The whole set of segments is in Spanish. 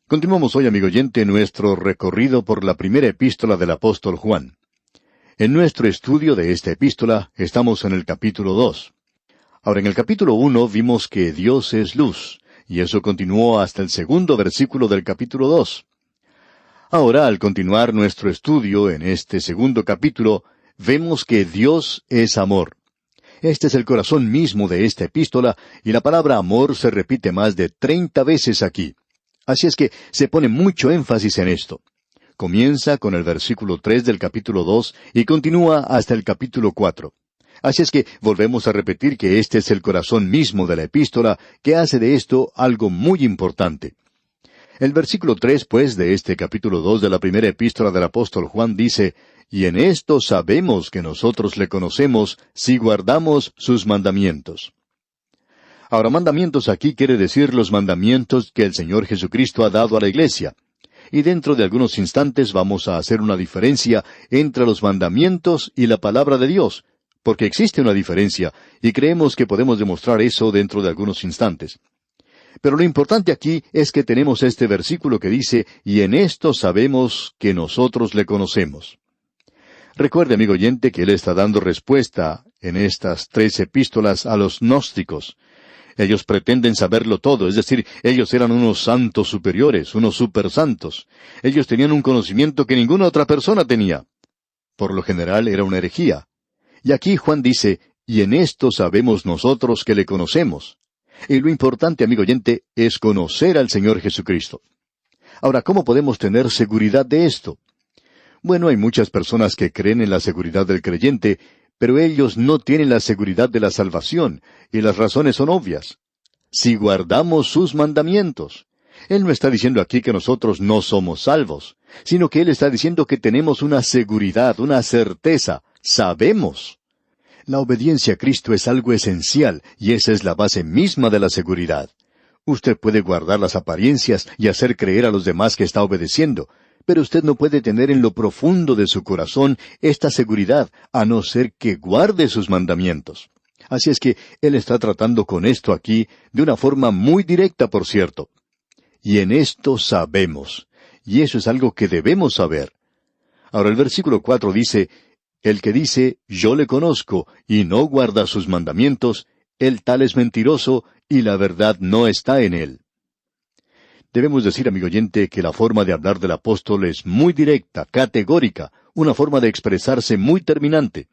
Continuamos hoy, amigo oyente, nuestro recorrido por la primera epístola del apóstol Juan. En nuestro estudio de esta epístola estamos en el capítulo 2. Ahora, en el capítulo 1 vimos que Dios es luz, y eso continuó hasta el segundo versículo del capítulo 2. Ahora, al continuar nuestro estudio en este segundo capítulo, vemos que Dios es amor. Este es el corazón mismo de esta epístola, y la palabra amor se repite más de 30 veces aquí. Así es que se pone mucho énfasis en esto. Comienza con el versículo 3 del capítulo 2 y continúa hasta el capítulo 4. Así es que volvemos a repetir que este es el corazón mismo de la epístola, que hace de esto algo muy importante. El versículo 3, pues, de este capítulo 2 de la primera epístola del apóstol Juan dice, «Y en esto sabemos que nosotros le conocemos si guardamos sus mandamientos». Ahora, mandamientos aquí quiere decir los mandamientos que el Señor Jesucristo ha dado a la iglesia. Y dentro de algunos instantes vamos a hacer una diferencia entre los mandamientos y la palabra de Dios, porque existe una diferencia, y creemos que podemos demostrar eso dentro de algunos instantes. Pero lo importante aquí es que tenemos este versículo que dice, «Y en esto sabemos que nosotros le conocemos». Recuerde, amigo oyente, que él está dando respuesta en estas 3 epístolas a los gnósticos. Ellos pretenden saberlo todo, es decir, ellos eran unos santos superiores, unos supersantos. Ellos tenían un conocimiento que ninguna otra persona tenía. Por lo general era una herejía. Y aquí Juan dice, «Y en esto sabemos nosotros que le conocemos». Y lo importante, amigo oyente, es conocer al Señor Jesucristo. Ahora, ¿cómo podemos tener seguridad de esto? Bueno, hay muchas personas que creen en la seguridad del creyente, pero ellos no tienen la seguridad de la salvación, y las razones son obvias. Si guardamos sus mandamientos. Él no está diciendo aquí que nosotros no somos salvos, sino que Él está diciendo que tenemos una seguridad, una certeza, sabemos. La obediencia a Cristo es algo esencial, y esa es la base misma de la seguridad. Usted puede guardar las apariencias y hacer creer a los demás que está obedeciendo, pero usted no puede tener en lo profundo de su corazón esta seguridad, a no ser que guarde sus mandamientos. Así es que Él está tratando con esto aquí, de una forma muy directa, por cierto. Y en esto sabemos. Y eso es algo que debemos saber. Ahora el versículo 4 dice, «El que dice, yo le conozco, y no guarda sus mandamientos, el tal es mentiroso, y la verdad no está en él». Debemos decir, amigo oyente, que la forma de hablar del apóstol es muy directa, categórica, una forma de expresarse muy terminante.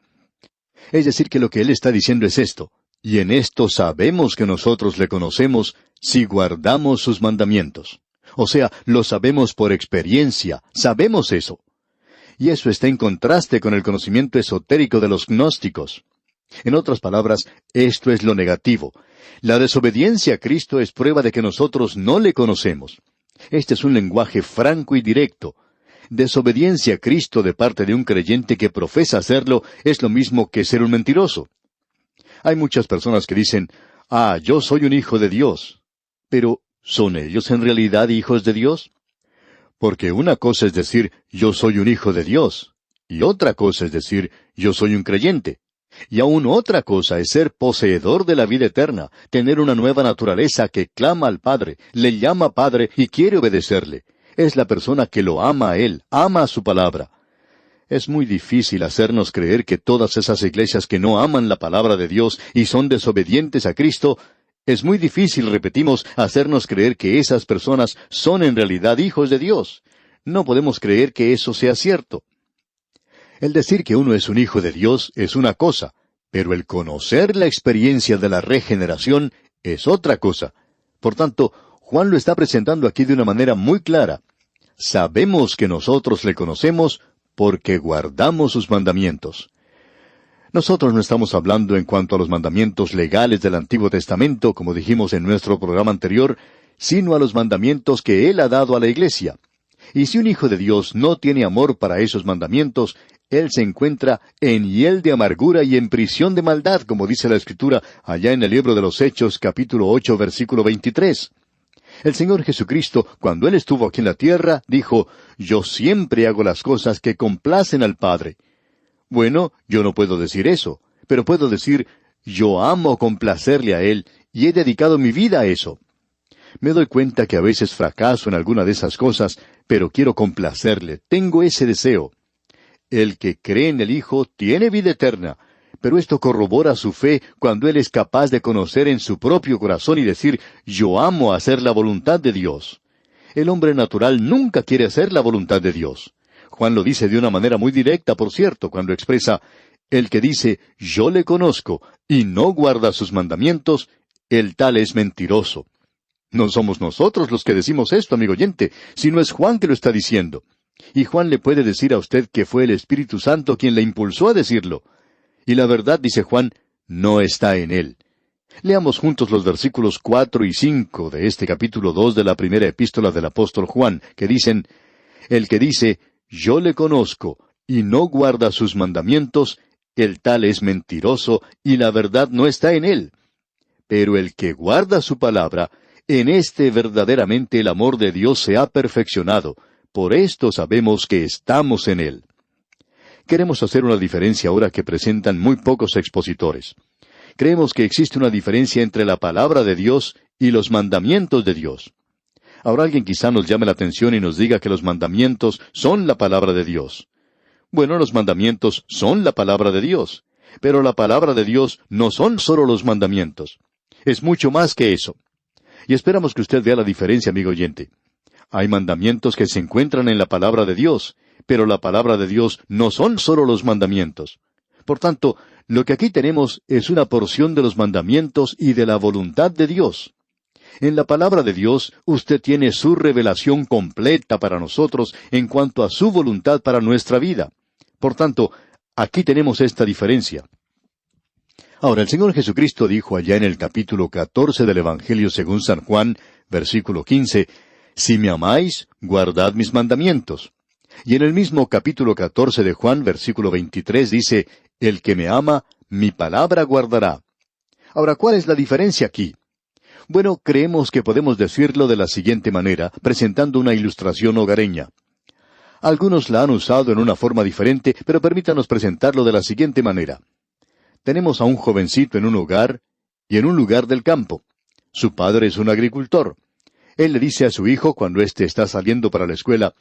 Es decir, que lo que él está diciendo es esto, «Y en esto sabemos que nosotros le conocemos si guardamos sus mandamientos». O sea, lo sabemos por experiencia, sabemos eso. Y eso está en contraste con el conocimiento esotérico de los gnósticos. En otras palabras, esto es lo negativo. La desobediencia a Cristo es prueba de que nosotros no le conocemos. Este es un lenguaje franco y directo. Desobediencia a Cristo de parte de un creyente que profesa serlo es lo mismo que ser un mentiroso. Hay muchas personas que dicen, yo soy un hijo de Dios. Pero, ¿son ellos en realidad hijos de Dios? Porque una cosa es decir, yo soy un hijo de Dios, y otra cosa es decir, yo soy un creyente. Y aún otra cosa es ser poseedor de la vida eterna, tener una nueva naturaleza que clama al Padre, le llama Padre y quiere obedecerle. Es la persona que lo ama a Él, ama su palabra. Es muy difícil hacernos creer que todas esas iglesias que no aman la palabra de Dios y son desobedientes a Cristo, es muy difícil, repetimos, hacernos creer que esas personas son en realidad hijos de Dios. No podemos creer que eso sea cierto. El decir que uno es un hijo de Dios es una cosa, pero el conocer la experiencia de la regeneración es otra cosa. Por tanto, Juan lo está presentando aquí de una manera muy clara. Sabemos que nosotros le conocemos porque guardamos sus mandamientos. Nosotros no estamos hablando en cuanto a los mandamientos legales del Antiguo Testamento, como dijimos en nuestro programa anterior, sino a los mandamientos que Él ha dado a la iglesia. Y si un hijo de Dios no tiene amor para esos mandamientos, él se encuentra en hiel de amargura y en prisión de maldad, como dice la Escritura allá en el libro de los Hechos, capítulo 8, versículo 23. El Señor Jesucristo, cuando Él estuvo aquí en la tierra, dijo, «Yo siempre hago las cosas que complacen al Padre». Bueno, yo no puedo decir eso, pero puedo decir, «Yo amo complacerle a Él, y he dedicado mi vida a eso». Me doy cuenta que a veces fracaso en alguna de esas cosas, pero quiero complacerle. Tengo ese deseo. El que cree en el Hijo tiene vida eterna, pero esto corrobora su fe cuando él es capaz de conocer en su propio corazón y decir, yo amo hacer la voluntad de Dios. El hombre natural nunca quiere hacer la voluntad de Dios. Juan lo dice de una manera muy directa, por cierto, cuando expresa, el que dice, yo le conozco, y no guarda sus mandamientos, el tal es mentiroso. No somos nosotros los que decimos esto, amigo oyente, sino es Juan que lo está diciendo. Y Juan le puede decir a usted que fue el Espíritu Santo quien le impulsó a decirlo. Y la verdad, dice Juan, no está en él. Leamos juntos los versículos 4 y 5 de este capítulo 2 de la primera epístola del apóstol Juan, que dicen, el que dice, yo le conozco, y no guarda sus mandamientos, el tal es mentiroso, y la verdad no está en él. Pero el que guarda su palabra, en éste verdaderamente el amor de Dios se ha perfeccionado. Por esto sabemos que estamos en él. Queremos hacer una diferencia ahora que presentan muy pocos expositores. Creemos que existe una diferencia entre la palabra de Dios y los mandamientos de Dios. Ahora alguien quizá nos llame la atención y nos diga que los mandamientos son la palabra de Dios. Bueno, los mandamientos son la palabra de Dios, pero la palabra de Dios no son solo los mandamientos. Es mucho más que eso. Y esperamos que usted vea la diferencia, amigo oyente. Hay mandamientos que se encuentran en la palabra de Dios, pero la palabra de Dios no son solo los mandamientos. Por tanto, lo que aquí tenemos es una porción de los mandamientos y de la voluntad de Dios. En la palabra de Dios, usted tiene su revelación completa para nosotros en cuanto a su voluntad para nuestra vida. Por tanto, aquí tenemos esta diferencia. Ahora, el Señor Jesucristo dijo allá en el capítulo 14 del Evangelio según San Juan, versículo 15, si me amáis, guardad mis mandamientos. Y en el mismo capítulo 14 de Juan, versículo 23, dice, el que me ama, mi palabra guardará. Ahora, ¿cuál es la diferencia aquí? Bueno, creemos que podemos decirlo de la siguiente manera, presentando una ilustración hogareña. Algunos la han usado en una forma diferente, pero permítanos presentarlo de la siguiente manera. Tenemos a un jovencito en un hogar y en un lugar del campo. Su padre es un agricultor. Él le dice a su hijo cuando éste está saliendo para la escuela,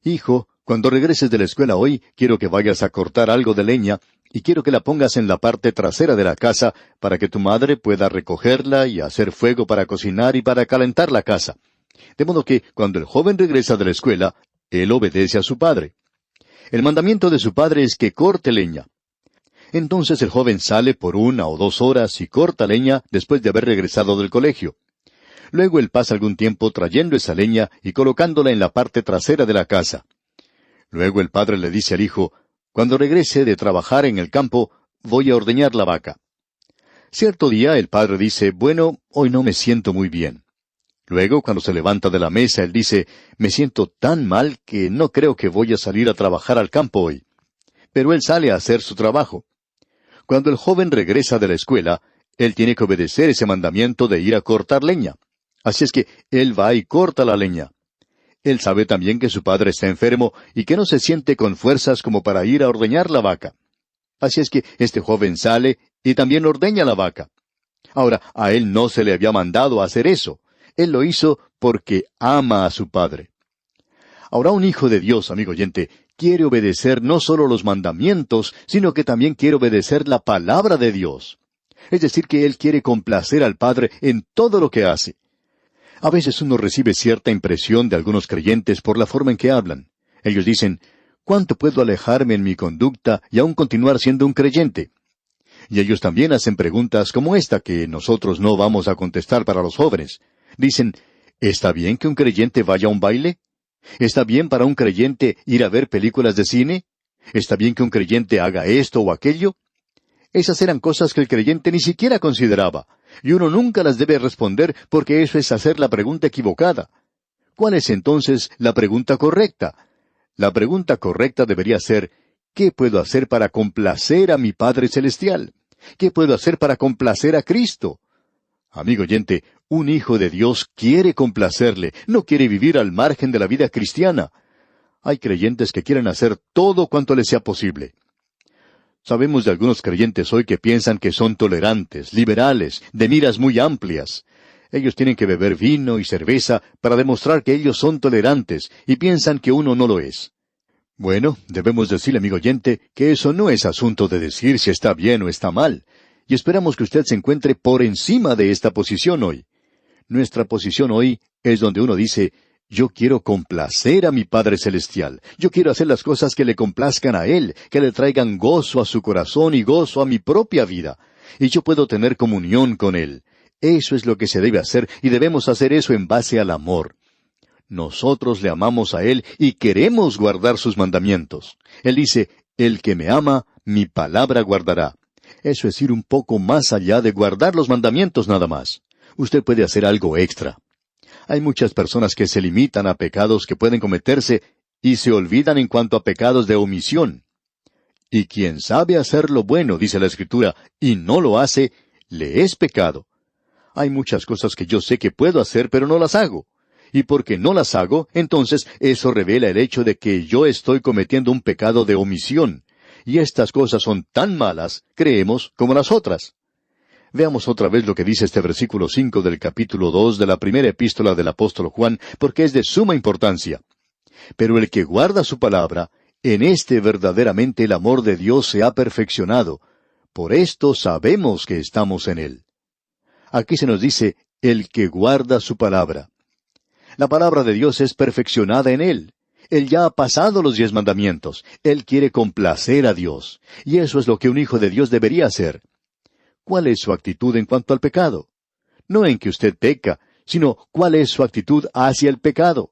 hijo, cuando regreses de la escuela hoy, quiero que vayas a cortar algo de leña y quiero que la pongas en la parte trasera de la casa para que tu madre pueda recogerla y hacer fuego para cocinar y para calentar la casa. De modo que, cuando el joven regresa de la escuela, él obedece a su padre. El mandamiento de su padre es que corte leña. Entonces el joven sale por 1 o 2 horas y corta leña después de haber regresado del colegio. Luego él pasa algún tiempo trayendo esa leña y colocándola en la parte trasera de la casa. Luego el padre le dice al hijo, cuando regrese de trabajar en el campo, voy a ordeñar la vaca. Cierto día el padre dice, bueno, hoy no me siento muy bien. Luego, cuando se levanta de la mesa, él dice, me siento tan mal que no creo que voy a salir a trabajar al campo hoy. Pero él sale a hacer su trabajo. Cuando el joven regresa de la escuela, él tiene que obedecer ese mandamiento de ir a cortar leña. Así es que él va y corta la leña. Él sabe también que su padre está enfermo y que no se siente con fuerzas como para ir a ordeñar la vaca. Así es que este joven sale y también ordeña la vaca. Ahora, a él no se le había mandado a hacer eso. Él lo hizo porque ama a su padre. Ahora, un hijo de Dios, amigo oyente, quiere obedecer no solo los mandamientos, sino que también quiere obedecer la palabra de Dios. Es decir, que él quiere complacer al Padre en todo lo que hace. A veces uno recibe cierta impresión de algunos creyentes por la forma en que hablan. Ellos dicen, ¿cuánto puedo alejarme en mi conducta y aún continuar siendo un creyente? Y ellos también hacen preguntas como esta que nosotros no vamos a contestar para los jóvenes. Dicen, ¿está bien que un creyente vaya a un baile? ¿Está bien para un creyente ir a ver películas de cine? ¿Está bien que un creyente haga esto o aquello? Esas eran cosas que el creyente ni siquiera consideraba, y uno nunca las debe responder porque eso es hacer la pregunta equivocada. ¿Cuál es entonces la pregunta correcta? La pregunta correcta debería ser, ¿qué puedo hacer para complacer a mi Padre Celestial? ¿Qué puedo hacer para complacer a Cristo? Amigo oyente, un hijo de Dios quiere complacerle, no quiere vivir al margen de la vida cristiana. Hay creyentes que quieren hacer todo cuanto les sea posible. Sabemos de algunos creyentes hoy que piensan que son tolerantes, liberales, de miras muy amplias. Ellos tienen que beber vino y cerveza para demostrar que ellos son tolerantes y piensan que uno no lo es. Bueno, debemos decir, amigo oyente, que eso no es asunto de decir si está bien o está mal, y esperamos que usted se encuentre por encima de esta posición hoy. Nuestra posición hoy es donde uno dice, yo quiero complacer a mi Padre Celestial, yo quiero hacer las cosas que le complazcan a Él, que le traigan gozo a su corazón y gozo a mi propia vida, y yo puedo tener comunión con Él. Eso es lo que se debe hacer, y debemos hacer eso en base al amor. Nosotros le amamos a Él y queremos guardar sus mandamientos. Él dice, el que me ama, mi palabra guardará. Eso es ir un poco más allá de guardar los mandamientos nada más. Usted puede hacer algo extra. Hay muchas personas que se limitan a pecados que pueden cometerse y se olvidan en cuanto a pecados de omisión. Y quien sabe hacer lo bueno, dice la Escritura, y no lo hace, le es pecado. Hay muchas cosas que yo sé que puedo hacer, pero no las hago. Y porque no las hago, entonces eso revela el hecho de que yo estoy cometiendo un pecado de omisión. Y estas cosas son tan malas, creemos, como las otras. Veamos otra vez lo que dice este versículo 5 del capítulo 2 de la primera epístola del apóstol Juan, porque es de suma importancia. Pero el que guarda su palabra, en éste verdaderamente el amor de Dios se ha perfeccionado. Por esto sabemos que estamos en él. Aquí se nos dice, el que guarda su palabra. La palabra de Dios es perfeccionada en él. Él ya ha pasado los 10 mandamientos. Él quiere complacer a Dios. Y eso es lo que un hijo de Dios debería hacer. ¿Cuál es su actitud en cuanto al pecado? No en que usted peca, sino cuál es su actitud hacia el pecado.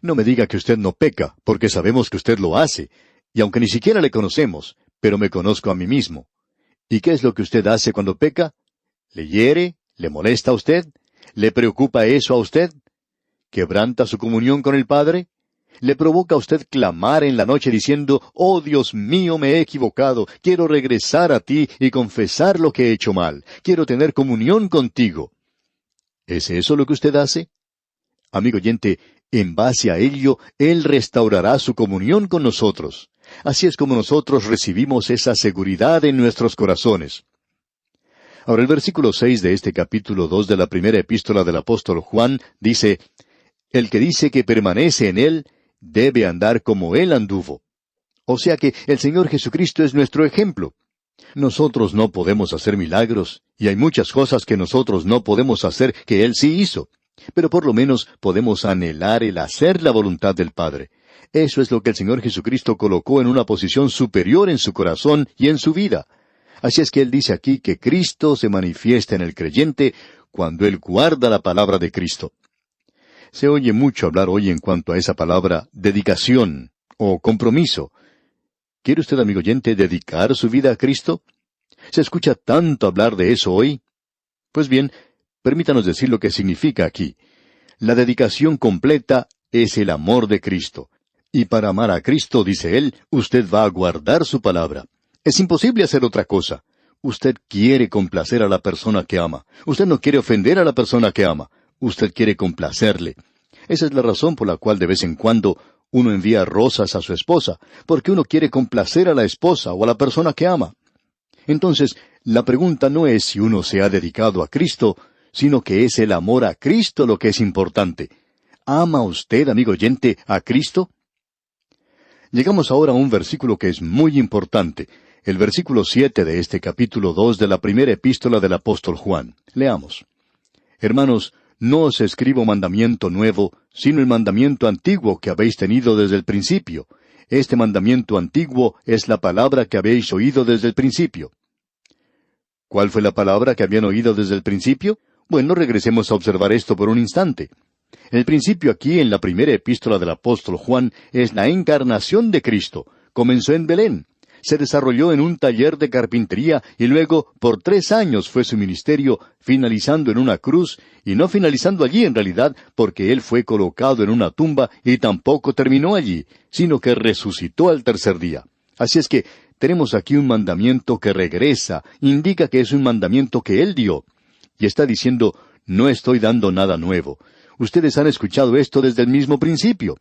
No me diga que usted no peca, porque sabemos que usted lo hace. Y aunque ni siquiera le conocemos, pero me conozco a mí mismo. ¿Y qué es lo que usted hace cuando peca? ¿Le hiere? ¿Le molesta a usted? ¿Le preocupa eso a usted? ¿Quebranta su comunión con el Padre? ¿Le provoca a usted clamar en la noche diciendo, oh Dios mío, me he equivocado, quiero regresar a ti y confesar lo que he hecho mal, quiero tener comunión contigo? ¿Es eso lo que usted hace? Amigo oyente, en base a ello, Él restaurará su comunión con nosotros. Así es como nosotros recibimos esa seguridad en nuestros corazones. Ahora el versículo 6 de este capítulo 2 de la primera epístola del apóstol Juan dice, el que dice que permanece en Él, debe andar como Él anduvo. O sea que el Señor Jesucristo es nuestro ejemplo. Nosotros no podemos hacer milagros, y hay muchas cosas que nosotros no podemos hacer que Él sí hizo. Pero por lo menos podemos anhelar el hacer la voluntad del Padre. Eso es lo que el Señor Jesucristo colocó en una posición superior en su corazón y en su vida. Así es que Él dice aquí que Cristo se manifiesta en el creyente cuando Él guarda la palabra de Cristo. Se oye mucho hablar hoy en cuanto a esa palabra dedicación o compromiso. ¿Quiere usted, amigo oyente, dedicar su vida a Cristo? ¿Se escucha tanto hablar de eso hoy? Pues bien, permítanos decir lo que significa aquí. La dedicación completa es el amor de Cristo. Y para amar a Cristo, dice Él, usted va a guardar su palabra. Es imposible hacer otra cosa. Usted quiere complacer a la persona que ama. Usted no quiere ofender a la persona que ama. Usted quiere complacerle. Esa es la razón por la cual de vez en cuando uno envía rosas a su esposa, porque uno quiere complacer a la esposa o a la persona que ama. Entonces, la pregunta no es si uno se ha dedicado a Cristo, sino que es el amor a Cristo lo que es importante. ¿Ama usted, amigo oyente, a Cristo? Llegamos ahora a un versículo que es muy importante, el versículo 7 de este capítulo 2 de la primera epístola del apóstol Juan. Leamos. Hermanos, no os escribo mandamiento nuevo, sino el mandamiento antiguo que habéis tenido desde el principio. Este mandamiento antiguo es la palabra que habéis oído desde el principio. ¿Cuál fue la palabra que habían oído desde el principio? Bueno, regresemos a observar esto por un instante. El principio aquí en la primera epístola del apóstol Juan es la encarnación de Cristo. Comenzó en Belén. Se desarrolló en un taller de carpintería y luego por 3 años fue su ministerio, finalizando en una cruz, y no finalizando allí en realidad, porque Él fue colocado en una tumba y tampoco terminó allí, sino que resucitó al tercer día. Así es que tenemos aquí un mandamiento que regresa, indica que es un mandamiento que Él dio. Y está diciendo, no estoy dando nada nuevo. Ustedes han escuchado esto desde el mismo principio.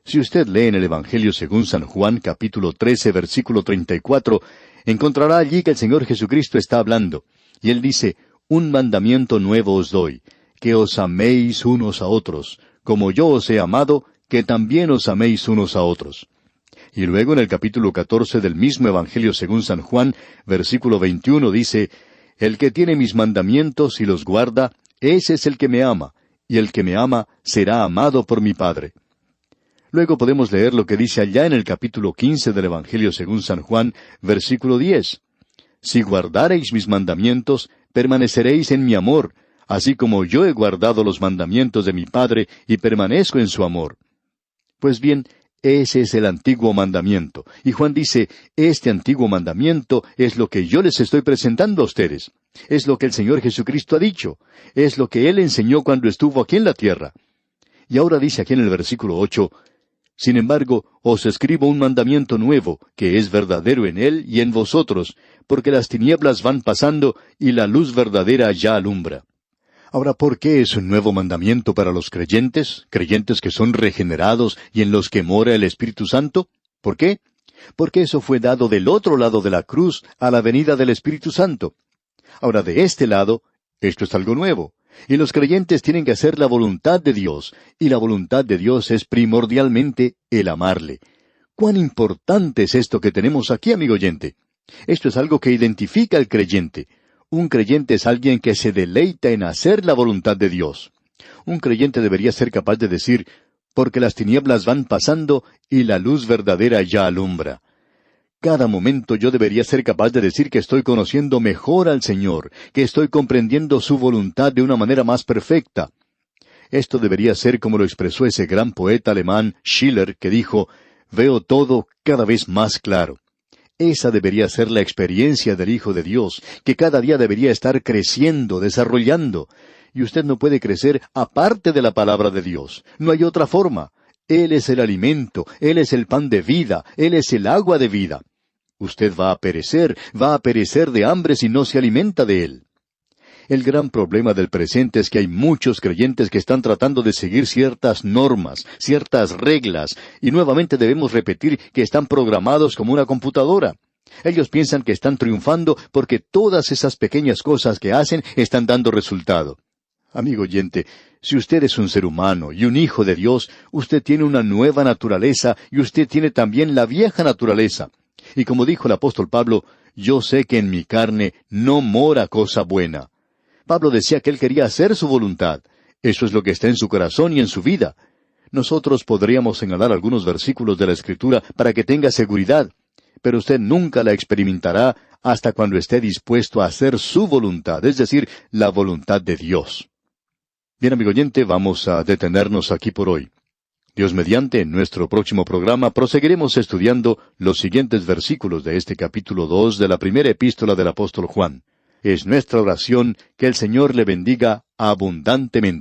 Si usted lee en el Evangelio según San Juan, capítulo 13, versículo 34, encontrará allí que el Señor Jesucristo está hablando. Y Él dice, un mandamiento nuevo os doy, que os améis unos a otros, como yo os he amado, que también os améis unos a otros. Y luego en el capítulo 14 del mismo Evangelio según San Juan, versículo 21 dice, El que tiene mis mandamientos y los guarda, ese es el que me ama, y el que me ama será amado por mi Padre. Luego podemos leer lo que dice allá en el capítulo 15 del Evangelio según San Juan, versículo 10. Si guardareis mis mandamientos, permaneceréis en mi amor, así como yo he guardado los mandamientos de mi Padre y permanezco en su amor. Pues bien, ese es el antiguo mandamiento. Y Juan dice, este antiguo mandamiento es lo que yo les estoy presentando a ustedes. Es lo que el Señor Jesucristo ha dicho. Es lo que Él enseñó cuando estuvo aquí en la tierra. Y ahora dice aquí en el versículo 8, Sin embargo, os escribo un mandamiento nuevo, que es verdadero en Él y en vosotros, porque las tinieblas van pasando y la luz verdadera ya alumbra. Ahora, ¿por qué es un nuevo mandamiento para los creyentes que son regenerados y en los que mora el Espíritu Santo? ¿Por qué? Porque eso fue dado del otro lado de la cruz a la venida del Espíritu Santo. Ahora, de este lado, esto es algo nuevo. Y los creyentes tienen que hacer la voluntad de Dios, y la voluntad de Dios es primordialmente el amarle. ¿Cuán importante es esto que tenemos aquí, amigo oyente? Esto es algo que identifica al creyente. Un creyente es alguien que se deleita en hacer la voluntad de Dios. Un creyente debería ser capaz de decir, porque las tinieblas van pasando y la luz verdadera ya alumbra. Cada momento yo debería ser capaz de decir que estoy conociendo mejor al Señor, que estoy comprendiendo su voluntad de una manera más perfecta. Esto debería ser como lo expresó ese gran poeta alemán Schiller, que dijo, veo todo cada vez más claro. Esa debería ser la experiencia del Hijo de Dios, que cada día debería estar creciendo, desarrollando. Y usted no puede crecer aparte de la palabra de Dios. No hay otra forma. Él es el alimento, Él es el pan de vida, Él es el agua de vida. Usted va a perecer de hambre si no se alimenta de Él. El gran problema del presente es que hay muchos creyentes que están tratando de seguir ciertas normas, ciertas reglas, y nuevamente debemos repetir que están programados como una computadora. Ellos piensan que están triunfando porque todas esas pequeñas cosas que hacen están dando resultado. Amigo oyente, si usted es un ser humano y un hijo de Dios, usted tiene una nueva naturaleza y usted tiene también la vieja naturaleza. Y como dijo el apóstol Pablo, yo sé que en mi carne no mora cosa buena. Pablo decía que él quería hacer su voluntad. Eso es lo que está en su corazón y en su vida. Nosotros podríamos señalar algunos versículos de la Escritura para que tenga seguridad, pero usted nunca la experimentará hasta cuando esté dispuesto a hacer su voluntad, es decir, la voluntad de Dios. Bien, amigo oyente, vamos a detenernos aquí por hoy. Dios mediante, en nuestro próximo programa proseguiremos estudiando los siguientes versículos de este capítulo 2 de la primera epístola del apóstol Juan. Es nuestra oración que el Señor le bendiga abundantemente.